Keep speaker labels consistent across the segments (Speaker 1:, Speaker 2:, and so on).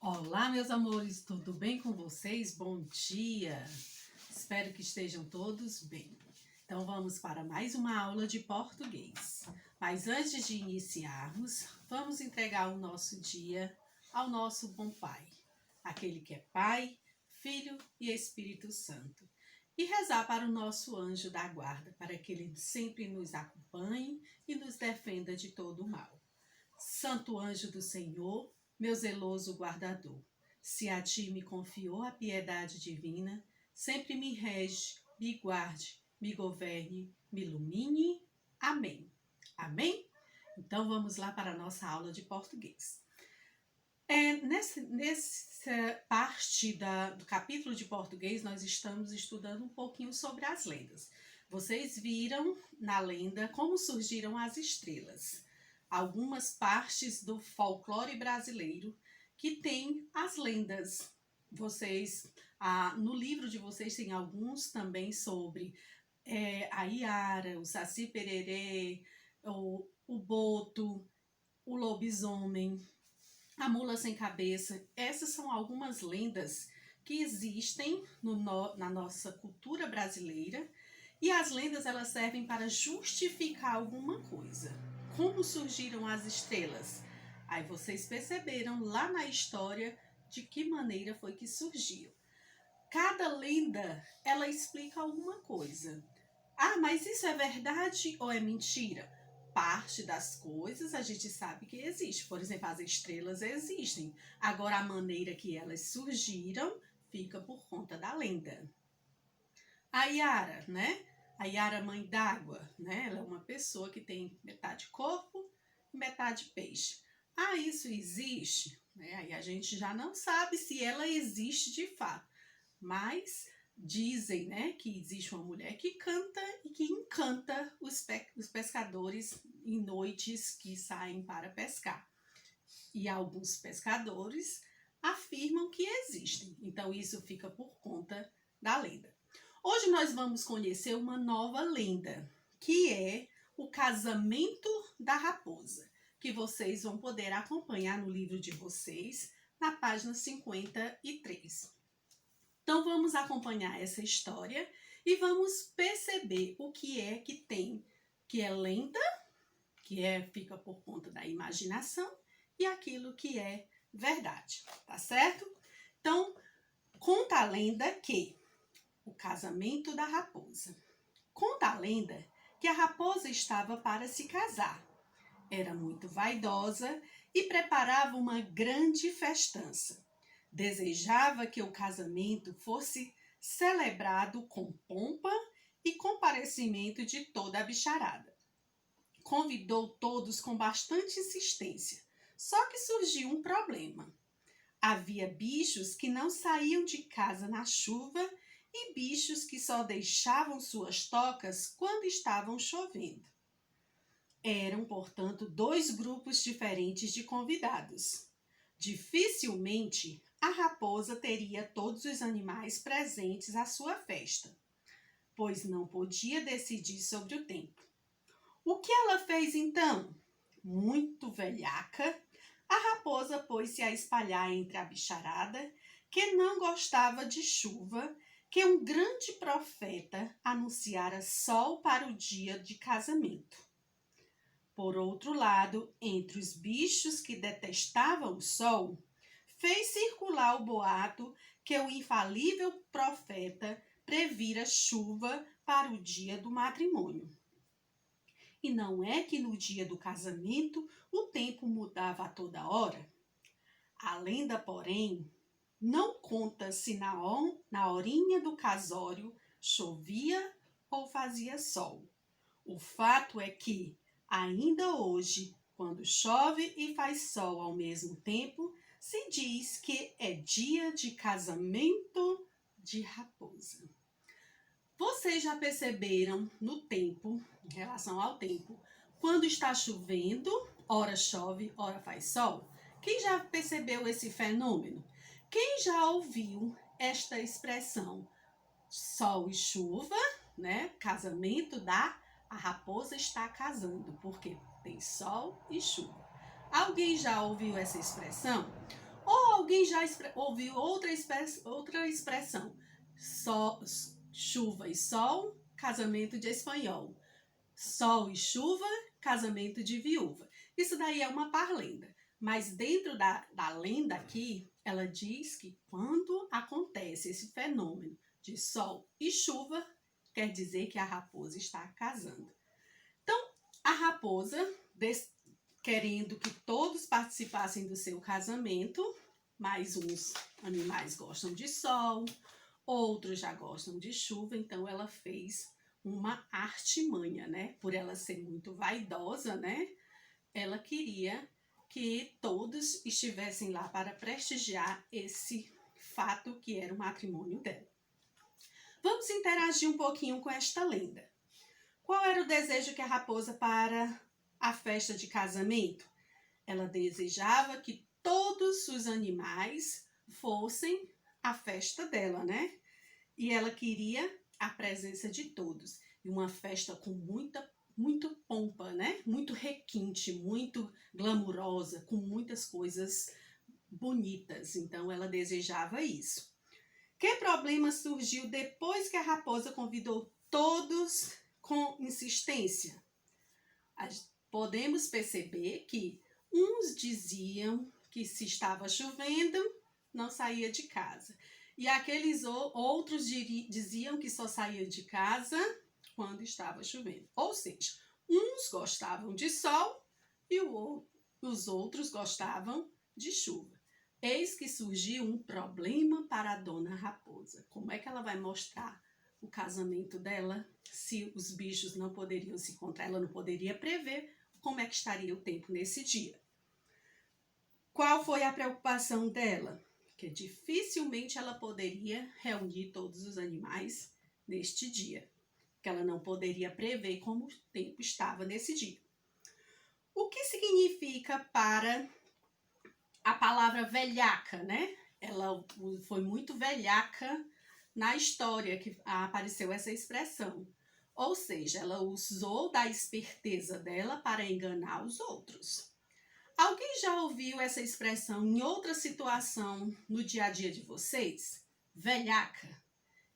Speaker 1: Olá, meus amores, tudo bem com vocês? Bom dia! Espero que estejam todos bem. Então, vamos para mais uma aula de português. Mas antes de iniciarmos, vamos entregar o nosso dia ao nosso bom Pai, aquele que é Pai, Filho e Espírito Santo. E rezar para o nosso anjo da guarda, para que ele sempre nos acompanhe e nos defenda de todo o mal. Santo anjo do Senhor, meu zeloso guardador, se a ti me confiou a piedade divina, sempre me rege, me guarde, me governe, me ilumine. Amém. Amém? Então vamos lá para a nossa aula de português. Nessa parte do capítulo de português, nós estamos estudando um pouquinho sobre as lendas. Vocês viram na lenda como surgiram as estrelas. Algumas partes do folclore brasileiro que tem as lendas. No livro de vocês tem alguns também sobre a Iara, o Saci Pererê, o Boto, o lobisomem, a mula sem cabeça. Essas são algumas lendas que existem na nossa cultura brasileira, e as lendas elas servem para justificar alguma coisa. Como surgiram as estrelas? Aí vocês perceberam lá na história de que maneira foi que surgiu. Cada lenda, ela explica alguma coisa. Ah, mas isso é verdade ou é mentira? Parte das coisas a gente sabe que existe. Por exemplo, as estrelas existem. Agora, a maneira que elas surgiram fica por conta da lenda. A Iara, né? A Iara mãe d'água, né? Ela é uma pessoa que tem metade corpo e metade peixe. Ah, isso existe? Né? Aí a gente já não sabe se ela existe de fato. Mas dizem, né, que existe uma mulher que canta e que encanta os pescadores em noites que saem para pescar. E alguns pescadores afirmam que existem. Então isso fica por conta da lenda. Hoje nós vamos conhecer uma nova lenda, que é o casamento da raposa, que vocês vão poder acompanhar no livro de vocês, na página 53. Então vamos acompanhar essa história e vamos perceber o que é que tem, que é lenda, fica por conta da imaginação, e aquilo que é verdade, tá certo? Então, conta a lenda que o casamento da raposa. Conta a lenda que a raposa estava para se casar. Era muito vaidosa e preparava uma grande festança. Desejava que o casamento fosse celebrado com pompa e comparecimento de toda a bicharada. Convidou todos com bastante insistência, só que surgiu um problema. Havia bichos que não saíam de casa na chuva e bichos que só deixavam suas tocas quando estavam chovendo. Eram, portanto, dois grupos diferentes de convidados. Dificilmente a raposa teria todos os animais presentes à sua festa, pois não podia decidir sobre o tempo. O que ela fez então? Muito velhaca, a raposa pôs-se a espalhar entre a bicharada, que não gostava de chuva, que um grande profeta anunciara sol para o dia de casamento. Por outro lado, entre os bichos que detestavam o sol, fez circular o boato que o infalível profeta previra chuva para o dia do matrimônio. E não é que no dia do casamento o tempo mudava a toda hora? A lenda, porém, não conta se na horinha do casório chovia ou fazia sol. O fato é que, ainda hoje, quando chove e faz sol ao mesmo tempo, se diz que é dia de casamento de raposa. Vocês já perceberam no tempo, em relação ao tempo, quando está chovendo, ora chove, ora faz sol? Quem já percebeu esse fenômeno? Quem já ouviu esta expressão sol e chuva, né? Casamento a raposa está casando, porque tem sol e chuva. Alguém já ouviu essa expressão? Ou Alguém já ouviu outra expressão? Chuva e sol, casamento de espanhol. Sol e chuva, casamento de viúva. Isso daí é uma parlenda. Mas dentro da lenda aqui, ela diz que quando acontece esse fenômeno de sol e chuva, quer dizer que a raposa está casando. Então, a raposa, querendo que todos participassem do seu casamento, mas uns animais gostam de sol, outros já gostam de chuva, então ela fez uma artimanha, né? Por ela ser muito vaidosa, né? Ela queria que todos estivessem lá para prestigiar esse fato que era o matrimônio dela. Vamos interagir um pouquinho com esta lenda. Qual era o desejo que a raposa para a festa de casamento? Ela desejava que todos os animais fossem à festa dela, né? E ela queria a presença de todos. E uma festa com muito pompa, né? Muito requinte, muito glamurosa, com muitas coisas bonitas. Então, ela desejava isso. Que problema surgiu depois que a raposa convidou todos com insistência? Podemos perceber que uns diziam que se estava chovendo, não saía de casa. E aqueles outros diziam que só saía de casa quando estava chovendo. Ou seja, uns gostavam de sol e os outros gostavam de chuva. Eis que surgiu um problema para a dona raposa. Como é que ela vai mostrar o casamento dela se os bichos não poderiam se encontrar? Ela não poderia prever como é que estaria o tempo nesse dia. Qual foi a preocupação dela? Que dificilmente ela poderia reunir todos os animais neste dia, que ela não poderia prever como o tempo estava nesse dia. O que significa para a palavra velhaca, né? Ela foi muito velhaca na história que apareceu essa expressão. Ou seja, ela usou da esperteza dela para enganar os outros. Alguém já ouviu essa expressão em outra situação no dia a dia de vocês? Velhaca.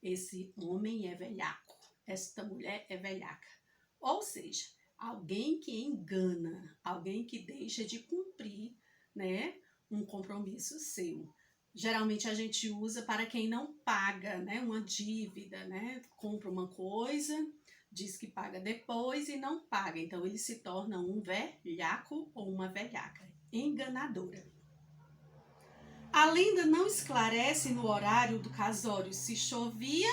Speaker 1: Esse homem é velhaco. Esta mulher é velhaca. Ou seja, alguém que engana, alguém que deixa de cumprir, né, um compromisso seu. Geralmente a gente usa para quem não paga, né, uma dívida, né, compra uma coisa, diz que paga depois e não paga. Então ele se torna um velhaco ou uma velhaca, enganadora. A lenda não esclarece no horário do casório se chovia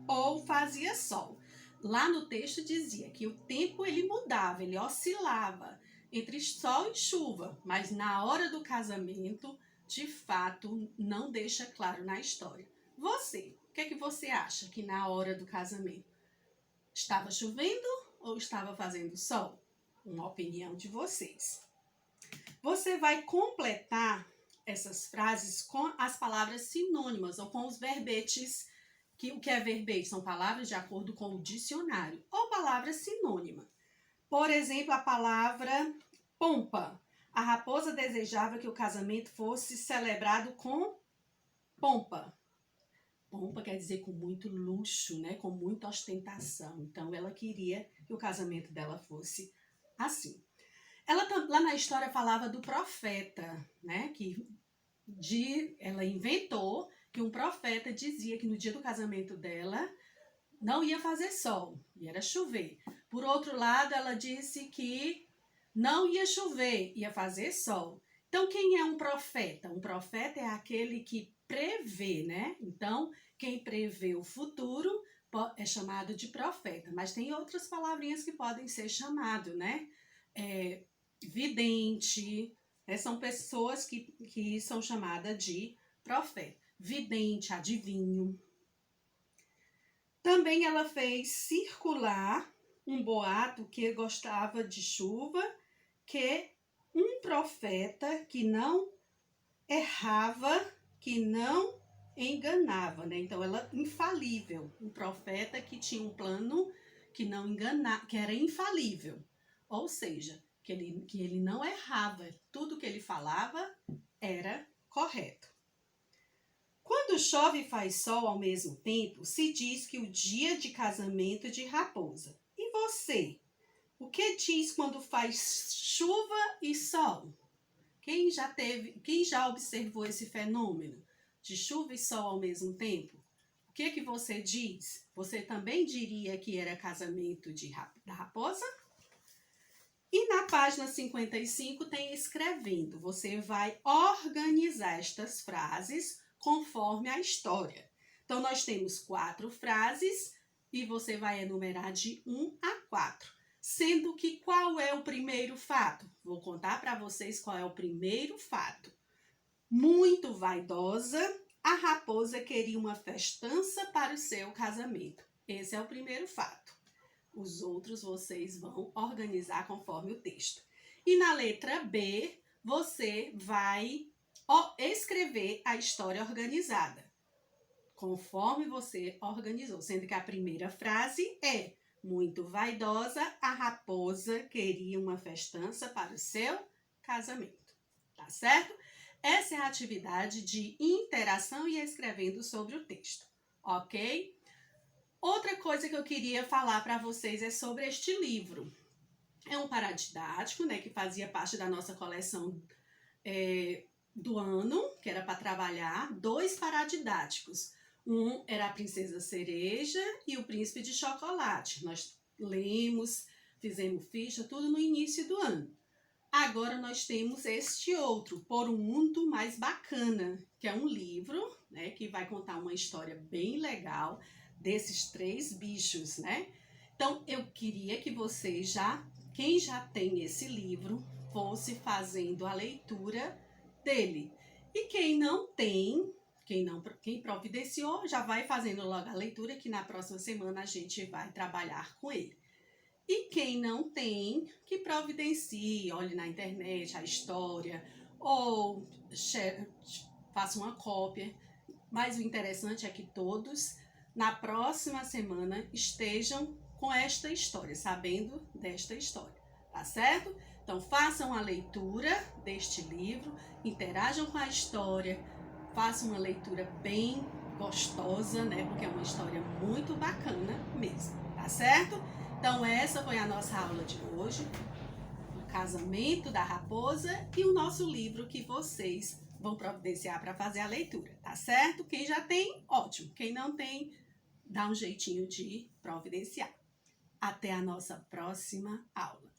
Speaker 1: ou fazia sol. Lá no texto dizia que o tempo ele mudava, ele oscilava entre sol e chuva, mas na hora do casamento, de fato, não deixa claro na história. Você, o que é que você acha que na hora do casamento? Estava chovendo ou estava fazendo sol? Uma opinião de vocês. Você vai completar essas frases com as palavras sinônimas ou com os verbetes. O que é verbete? São palavras de acordo com o dicionário ou palavra sinônima. Por exemplo, a palavra pompa. A raposa desejava que o casamento fosse celebrado com pompa. Pompa quer dizer com muito luxo, né? Com muita ostentação. Então, ela queria que o casamento dela fosse assim. Ela, lá na história, falava do profeta, né? Ela inventou que um profeta dizia que no dia do casamento dela não ia fazer sol, ia chover. Por outro lado, ela disse que não ia chover, ia fazer sol. Então, quem é um profeta? Um profeta é aquele que prevê, né? Então, quem prevê o futuro é chamado de profeta. Mas tem outras palavrinhas que podem ser chamado, né? Vidente, são pessoas que são chamadas de profeta. Vidente, adivinho. Também ela fez circular um boato que gostava de chuva, que um profeta que não errava, que não enganava, né? Então ela infalível, um profeta que tinha um plano que não enganava, que era infalível, ou seja, que ele não errava, tudo que ele falava era correto. Quando chove e faz sol ao mesmo tempo, se diz que o dia de casamento de raposa. E você? O que diz quando faz chuva e sol? Quem já observou esse fenômeno de chuva e sol ao mesmo tempo? O que você diz? Você também diria que era casamento da raposa? E na página 55 tem escrevendo. Você vai organizar estas frases conforme a história. Então, nós temos 4 frases e você vai enumerar de 1 a 4. Sendo que qual é o primeiro fato? Vou contar para vocês qual é o primeiro fato. Muito vaidosa, a raposa queria uma festança para o seu casamento. Esse é o primeiro fato. Os outros vocês vão organizar conforme o texto. E na letra B, você vai escrever a história organizada, conforme você organizou. Sendo que a primeira frase é: muito vaidosa, a raposa queria uma festança para o seu casamento. Tá certo? Essa é a atividade de interação e escrevendo sobre o texto, ok? Outra coisa que eu queria falar para vocês é sobre este livro. É um paradidático, né, que fazia parte da nossa coleção do ano, que era para trabalhar 2 paradidáticos. Um era a Princesa Cereja e o Príncipe de Chocolate. Nós lemos, fizemos ficha, tudo no início do ano. Agora nós temos este outro, Por um Mundo Mais Bacana, que é um livro, né, que vai contar uma história bem legal desses 3 bichos, né? Então, eu queria que vocês quem já tem esse livro, fosse fazendo a leitura dele. E quem não tem, quem providenciou, já vai fazendo logo a leitura, que na próxima semana a gente vai trabalhar com ele. E quem não tem, que providencie, olhe na internet a história, ou faça uma cópia. Mas o interessante é que todos, na próxima semana, estejam com esta história, sabendo desta história, tá certo? Então, façam a leitura deste livro, interajam com a história, façam uma leitura bem gostosa, né? Porque é uma história muito bacana mesmo, tá certo? Então, essa foi a nossa aula de hoje, o casamento da raposa e o nosso livro que vocês vão providenciar para fazer a leitura, tá certo? Quem já tem, ótimo. Quem não tem, dá um jeitinho de providenciar. Até a nossa próxima aula.